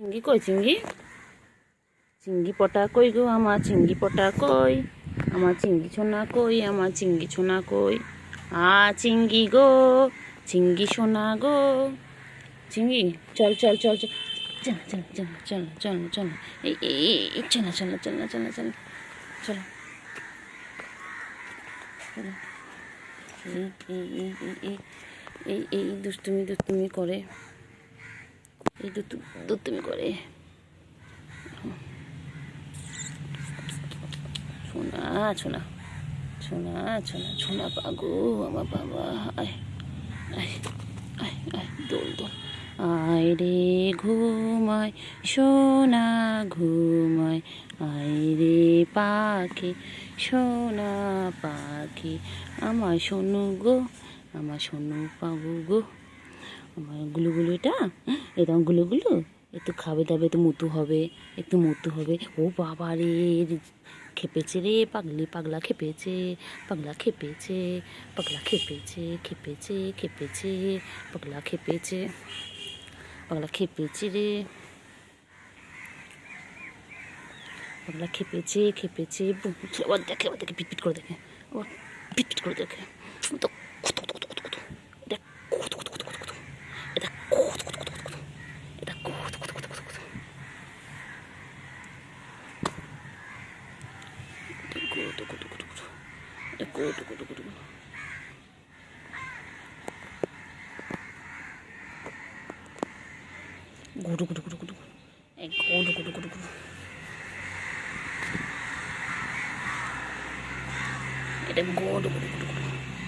চিংড়ি কই চিংড়ি? চিংড়ি পটা কই গো আমার চিংড়ি পটা কই? আমার চিংড়ি ছোনা কই? আমার চিংড়ি ছোনা কই? চিংড়ি গো চিংড়ি সোনা গো। চিংড়ি চল চল চল চল চল চল চল চল চল চল এই চল চল চল চল চল চলো এই দুষ্টুমি দুষ্টুমি করে, এই দুষ্টুমি করে। সোনা সোনা সোনা সোনা সোনা পাগো আমার বাবা। আয় আয় আয় আয় দোল দোল। আয় রে ঘুমায় সোনা ঘুমায়, আয় রে পাখি সোনা পাখি, আমার সোনু গো আমার সোনু পাবু গো। আমার গুলুগুলু এটা গুলুগুলু একটু খাবে দাবে, একটু মুতু হবে, একটু মুতু হবে। ও বাবা রে খেপেছে রে, পাগলা খেপেছে, পাগলা খেপেছে, পাগলা খেপেছে, খেপেছে খেপেছে, পাগলা খেপেছে, পাগলা খেপেছে রে, পাগলা খেপেছে খেপেছে। আবার দেখে পিটপিট করে দেখে, আবার পিটপিট করে দেখে। তো গুডু গুডু গুডু গুডু গুডু গুডু গুডু গুডু। এটা গুডু গুডু গুডু গুডু,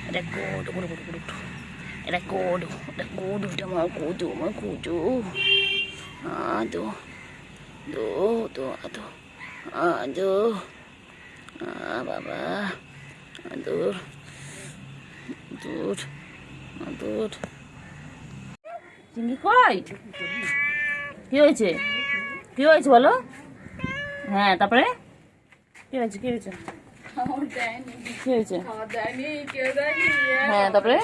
এটা গুডু গুডু গুডু গুডু, এটা গুডু, এটা গুডু, এটা আমার গুডু, আমার গুডু। আদো দো দো আদো আদো বাবা আদর দূর আদর। চিংড়ি কই? কি হয়েছে? কি হয়েছে বলো? হ্যাঁ তারপরে কি হয়েছে? কি হয়েছে? কি হয়েছে? হ্যাঁ তারপরে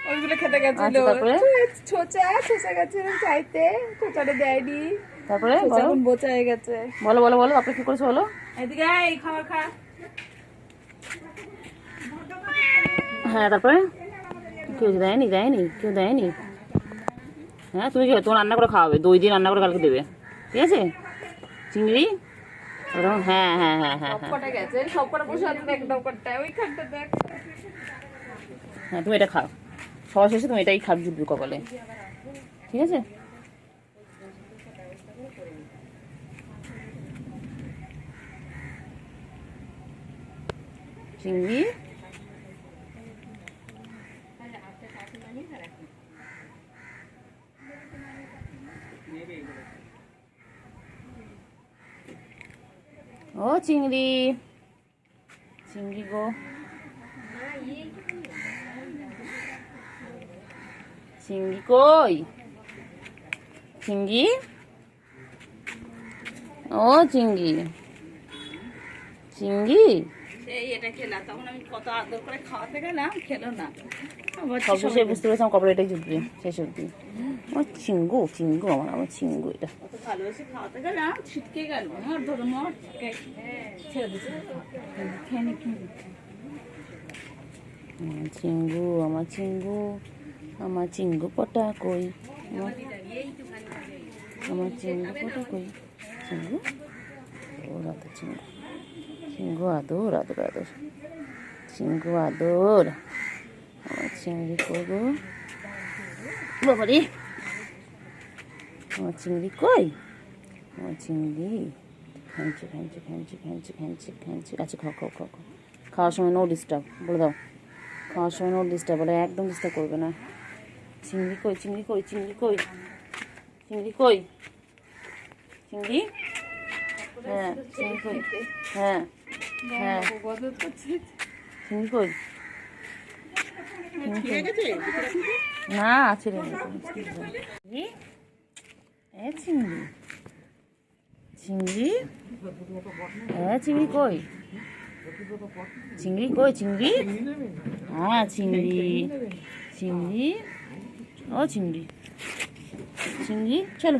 ওইগুলো খেতে গেছিল, তারপরে ছোচা গেছে চাইতে, ছোচাটা দেয়নি, তারপরে এখন বোচা হয়ে গেছে। বলো বলো বলো আপনি কি করেছো বলো? এদিকে এই খাবার খা। হ্যাঁ তারপরে কেউ দেয়নি? দেয়নি কেউ দেয়নি? হ্যাঁ তুমি কি তোমার রান্না করে খাওয়াবে, 2 দিন রান্না করে কালকে দেবে, ঠিক আছে? চিংড়ি হ্যাঁ হ্যাঁ হ্যাঁ হ্যাঁ সবকটা গেছে, সবকটা বসে আছে দেখ, দোকানটা ওইখানটা দেখ। হ্যাঁ তুমি এটা খাও, সবার শেষে তুমি এটাই খাবে জুটবি কপালে, ঠিক আছে? চিংড়ি ও চিংড়ি, চিংড়ি গো চিংড়ি কই? চিংড়ি ও চিংড়ি, চিংড়ি সেই এটা খেলা, তখন আমি কত আদর করে খাওয়াতে গেলাম, খেলো না। সব শেষে বুঝতে পেরেছিলাম কপালে এটাই জুটবে শেষ অব্দি। আমার চিঙ্গু চিঙ্গু আমার আমার চিঙ্গু এটা। কত ভালোবেসে খাওয়াতে গেলাম, ছিটকে গেল আমার, ধরো মর ছেড়ে দিচ্ছে। খেয়ে নি চিঙ্গু আমার চিঙ্গু, আমার চিঙ্গু পটা কই? আমার চিঙ্গু পটা কই? চিঙ্গু ও আদর চিঙ্গু, চিঙ্গু আদর আদর আদর, চিঙ্গু আদর। আমার চিংড়ি করবো বাবারে, আমার চিংড়ি কই? আমার চিংড়ি খাইছে খাইছে খাইছে খাইছে খাইছে খাইছে। আচ্ছা খাও খাও খাও খাও, খাওয়ার সময় নো ডিস্টার্ব বলে দাও, খাওয়ার সময় নো ডিস্টার্ব বলে, একদম ডিস্টার্ব করবে না। চিংড়ি কই? চিংড়ি কই? চিংড়ি কই? চিংড়ি কই? চিংড়ি হ্যাঁ চিংড়ি কই? হ্যাঁ হ্যাঁ চিংড়ি কই? না আছে রে চিংড়ি, চিংড়ি হ্যাঁ চিংড়ি কই? চিংড়ি কই? চিংড়ি হ্যাঁ চিংড়ি, চিংড়ি ও চিংড়ি, চিংড়ি চলো।